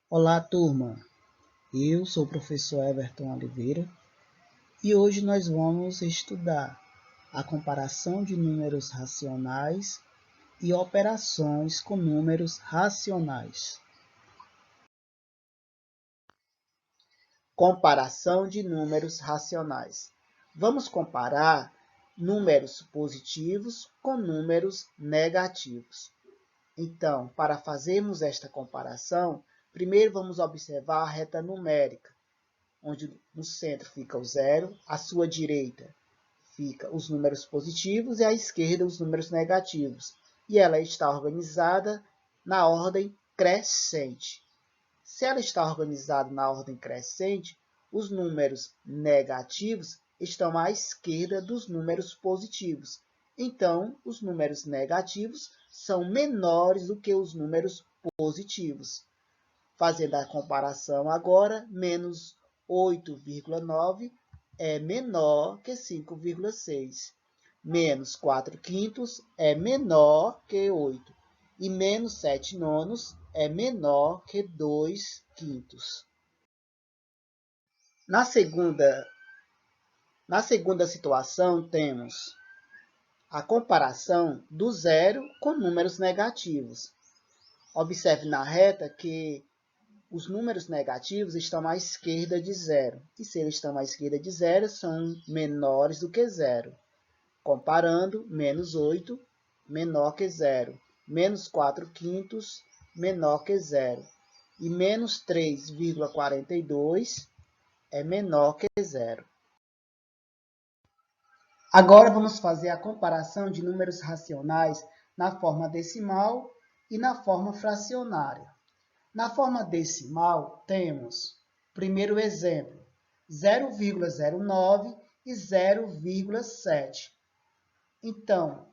Olá, turma! Eu sou o professor Everton Oliveira e hoje nós vamos estudar a comparação de números racionais e operações com números racionais. Comparação de números racionais. Vamos comparar números positivos com números negativos. Então, para fazermos esta comparação, primeiro vamos observar a reta numérica, onde no centro fica o zero, à sua direita fica os números positivos e à esquerda os números negativos. E ela está organizada na ordem crescente. Se ela está organizada na ordem crescente, os números negativos estão à esquerda dos números positivos. Então, os números negativos são menores do que os números positivos. Fazendo a comparação agora, menos 8,9 é menor que 5,6. Menos 4 quintos é menor que 8. E menos 7 nonos é menor que 2 quintos. Na segunda situação, temos a comparação do zero com números negativos. Observe na reta que os números negativos estão à esquerda de zero. E se eles estão à esquerda de zero, são menores do que zero. Comparando, menos 8, menor que zero. Menos 4 quintos, menor que zero. E menos 3,42 é menor que zero. Agora vamos fazer a comparação de números racionais na forma decimal e na forma fracionária. Na forma decimal, temos, primeiro exemplo, 0,09 e 0,7. Então,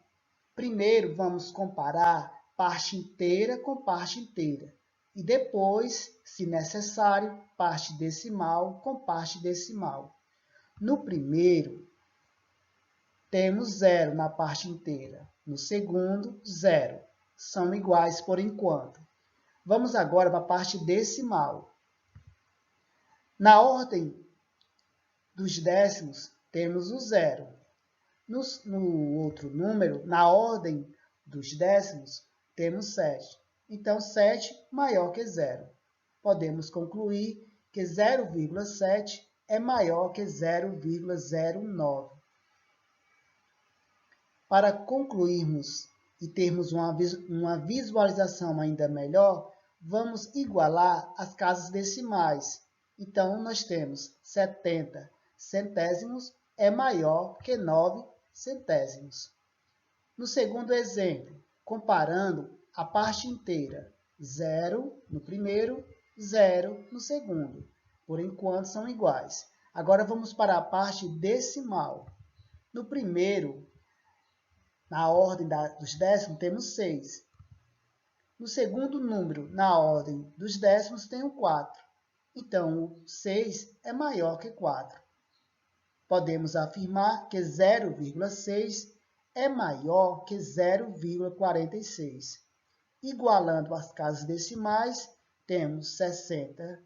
primeiro vamos comparar parte inteira com parte inteira. E depois, se necessário, parte decimal com parte decimal. No primeiro, temos 0 na parte inteira. No segundo, 0. São iguais por enquanto. Vamos agora para a parte decimal. Na ordem dos décimos, temos o zero. No outro número, na ordem dos décimos, temos 7. Então, 7 maior que zero. Podemos concluir que 0,7 é maior que 0,09. Para concluirmos e termos uma visualização ainda melhor, vamos igualar as casas decimais. Então, nós temos 70 centésimos é maior que 9 centésimos. No segundo exemplo, comparando a parte inteira, 0 no primeiro, 0 no segundo. Por enquanto, são iguais. Agora, vamos para a parte decimal. No primeiro, na ordem dos décimos, temos 6. No segundo número, na ordem dos décimos, tem o 4. Então, o 6 é maior que 4. Podemos afirmar que 0,6 é maior que 0,46. Igualando as casas decimais, temos 60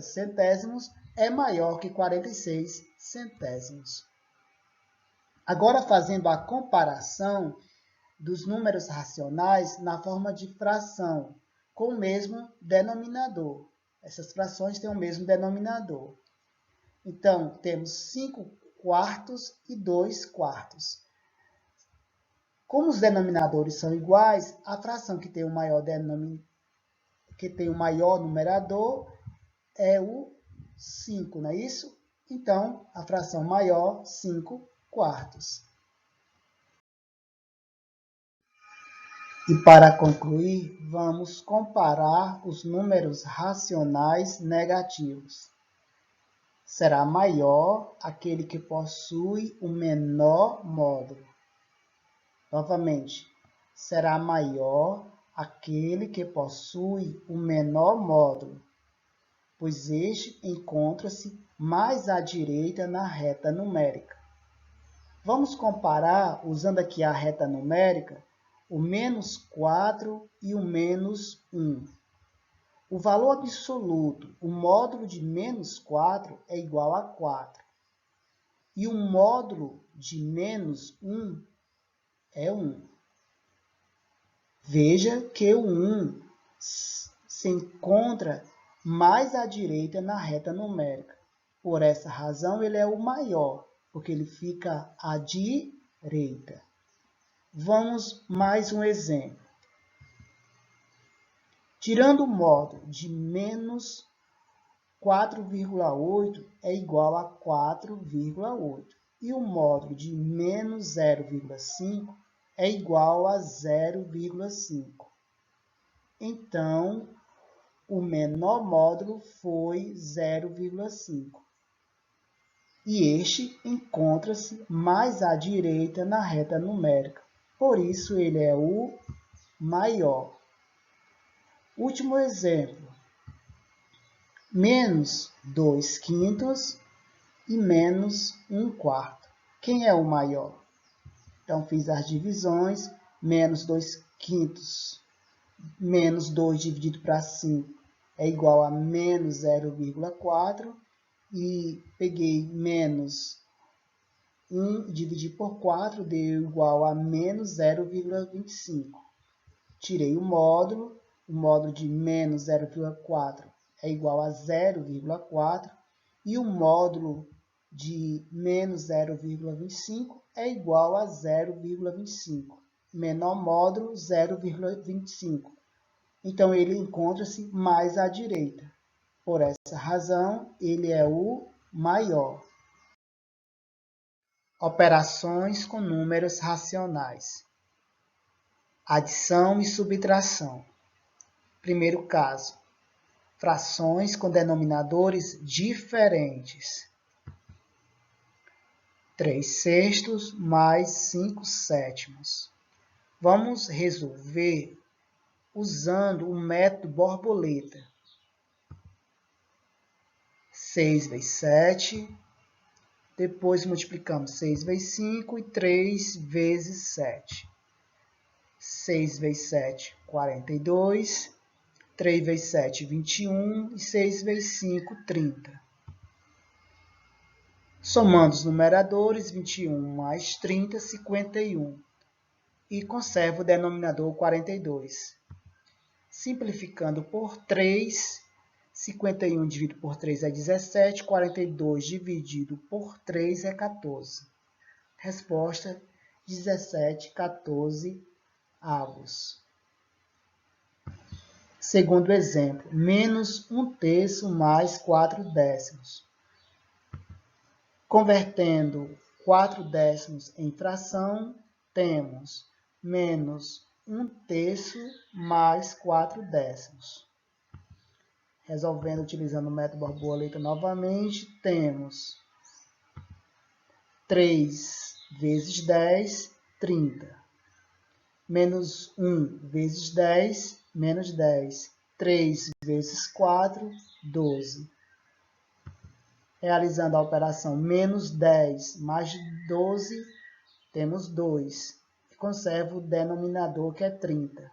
centésimos é maior que 46 centésimos. Agora, fazendo a comparação dos números racionais na forma de fração, com o mesmo denominador. Essas frações têm o mesmo denominador. Então, temos 5 quartos e 2 quartos. Como os denominadores são iguais, a fração que tem o maior numerador é o 5, não é isso? Então, a fração maior, 5 quartos. E para concluir, vamos comparar os números racionais negativos. Será maior aquele que possui o menor módulo. Novamente, será maior aquele que possui o menor módulo, pois este encontra-se mais à direita na reta numérica. Vamos comparar, usando aqui a reta numérica, o menos 4 e o menos 1. o valor absoluto, o módulo de menos 4 é igual a 4. E o módulo de menos 1 é 1. Veja que o 1 se encontra mais à direita na reta numérica. Por essa razão, ele é o maior, porque ele fica à direita. Vamos mais um exemplo. Tirando o módulo de menos 4,8 é igual a 4,8. E o módulo de menos 0,5 é igual a 0,5. Então, o menor módulo foi 0,5. E este encontra-se mais à direita na reta numérica. Por isso, ele é o maior. Último exemplo. Menos 2/5 e menos 1/4. Quem é o maior? Então, fiz as divisões. Menos 2/5 menos 2 dividido para 5 é igual a menos 0,4. E peguei menos 1 e dividi por 4, deu igual a menos 0,25. Tirei o módulo de menos 0,4 é igual a 0,4. E o módulo de menos 0,25 é igual a 0,25. Menor módulo, 0,25. Então, ele encontra-se mais à direita. Por essa razão, ele é o maior. Operações com números racionais. Adição e subtração. Primeiro caso. Frações com denominadores diferentes. 3/6 mais 5/7. Vamos resolver usando o método borboleta. 6 vezes 7, depois multiplicamos 6 vezes 5 e 3 vezes 7. 6 vezes 7, 42, 3 vezes 7, 21 e 6 vezes 5, 30. Somando os numeradores, 21 mais 30, 51. E conservo o denominador 42. Simplificando por 3, 51 dividido por 3 é 17, 42 dividido por 3 é 14. Resposta, 17/14 avos. Segundo exemplo, menos 1/3 mais 4/10. Convertendo 4/10 em fração, temos menos 1/3 mais 4/10. Resolvendo utilizando o método borboleta novamente, temos 3 vezes 10, 30. Menos 1 vezes 10, menos 10. 3 vezes 4, 12. Realizando a operação menos 10 mais 12, temos 2. E conservo o denominador, que é 30.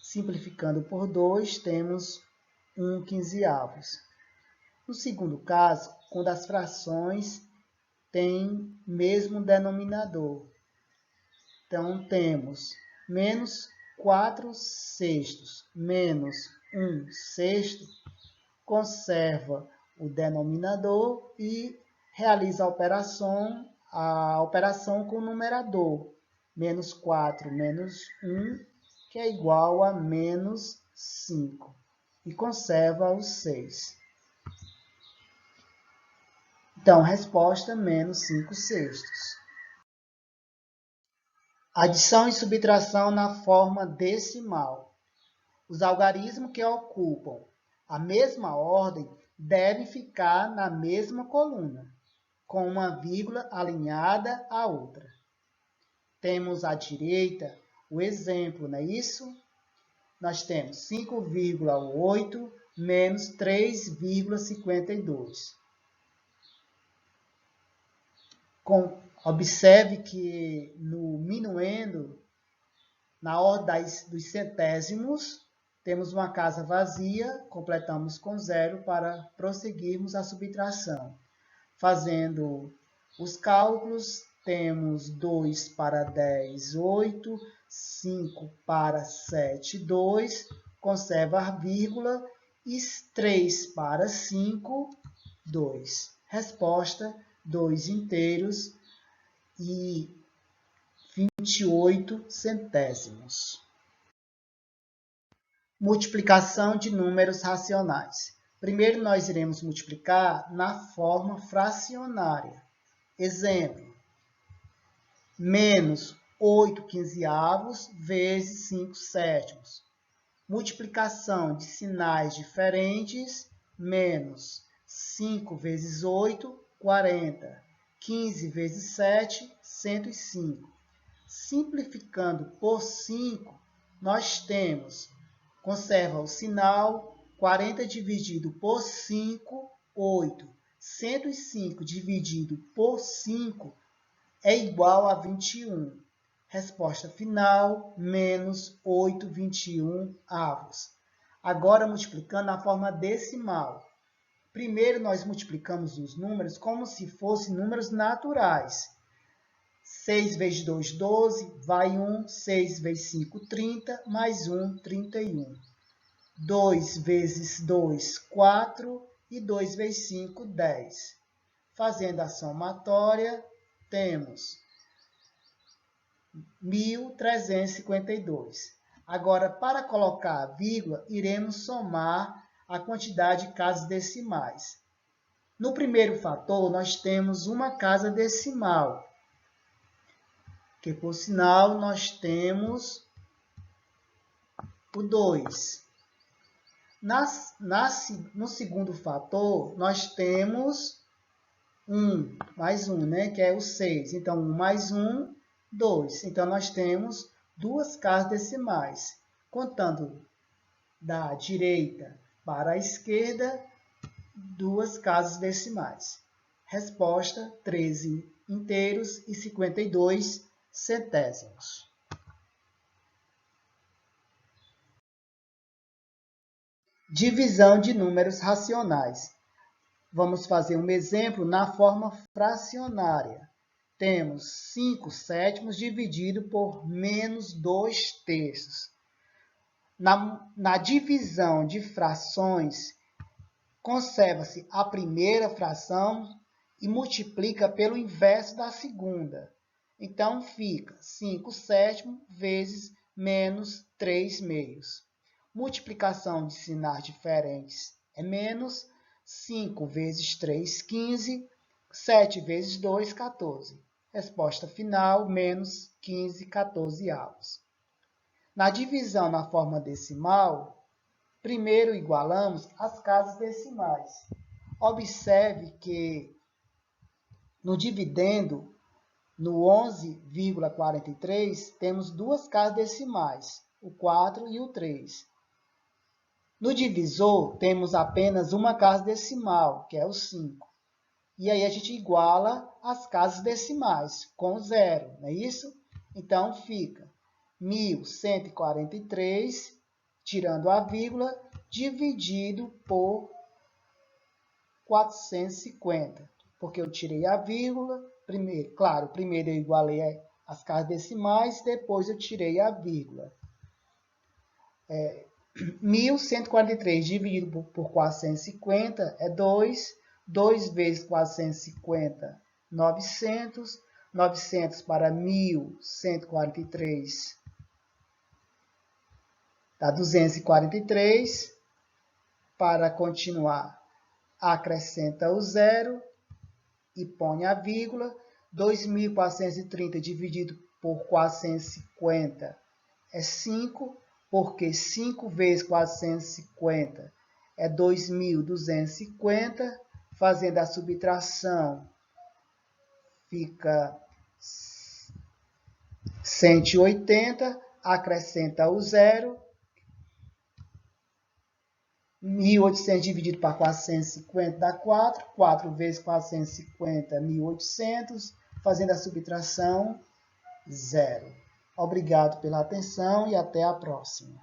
Simplificando por 2, temos 1/15. No segundo caso, quando as frações têm mesmo denominador. Então, temos menos 4/6 menos 1/6, conserva o denominador e realiza a operação com o numerador. Menos 4 menos 1, que é igual a menos 5. E conserva o 6. Então, resposta, menos 5/6. Adição e subtração na forma decimal. Os algarismos que ocupam a mesma ordem devem ficar na mesma coluna, com uma vírgula alinhada à outra. Temos à direita o exemplo, não é isso? Nós temos 5,8 menos 3,52. Observe que no minuendo, na ordem dos centésimos, Temos uma casa vazia, completamos com 0 para prosseguirmos a subtração. Fazendo os cálculos, temos 2 para 10, 8, 5 para 7, 2, conserva a vírgula, e 3 para 5, 2. Resposta, 2 inteiros e 28 centésimos. Multiplicação de números racionais. Primeiro, nós iremos multiplicar na forma fracionária. Exemplo, menos 8 quinzeavos vezes 5 sétimos. Multiplicação de sinais diferentes, menos 5 vezes 8, 40. 15 vezes 7, 105. Simplificando por 5, nós temos, conserva o sinal, 40 dividido por 5, 8. 105 dividido por 5 é igual a 21. Resposta final, menos 8,21 avos. Agora, multiplicando na forma decimal. Primeiro, nós multiplicamos os números como se fossem números naturais. 6 vezes 2, 12, vai 1. 6 vezes 5, 30, mais 1, 31. 2 vezes 2, 4, e 2 vezes 5, 10. Fazendo a somatória, temos 1.352. Agora, para colocar a vírgula, iremos somar a quantidade de casas decimais. No primeiro fator, nós temos uma casa decimal, que, por sinal, nós temos o 2. No segundo fator, nós temos 1, mais 1, né, que é o 6. Então, 1 mais 1, 2. Então, nós temos duas casas decimais. Contando da direita para a esquerda, duas casas decimais. Resposta, 13 inteiros e 52 centésimos. Divisão de números racionais. Vamos fazer um exemplo na forma fracionária. Temos 5 sétimos dividido por menos 2 terços. Na divisão de frações, conserva-se a primeira fração e multiplica pelo inverso da segunda. Então, fica 5 sétimos vezes menos 3 meios. Multiplicação de sinais diferentes é menos. 5 vezes 3, 15. 7 vezes 2, 14. Resposta final, menos 15 14avos. Na divisão na forma decimal, primeiro igualamos as casas decimais. Observe que no dividendo, no 11,43, temos duas casas decimais, o 4 e o 3. No divisor, temos apenas uma casa decimal, que é o 5. E aí a gente iguala as casas decimais com 0, não é isso? Então, fica 1.143, tirando a vírgula, dividido por 450. Porque eu tirei a vírgula, primeiro, claro, primeiro eu igualei as casas decimais, depois eu tirei a vírgula. 1.143 dividido por 450 é 2. 2 vezes 450, 900. 900 para 1.143 dá 243. Para continuar, acrescenta o 0 e põe a vírgula. 2.430 dividido por 450 é 5. Porque 5 vezes 450 é 2.250. Fazendo a subtração, fica 180. Acrescenta o 0. 1.800 dividido por 450 dá 4. 4 vezes 450 é 1.800. Fazendo a subtração, 0. Obrigado pela atenção e até a próxima.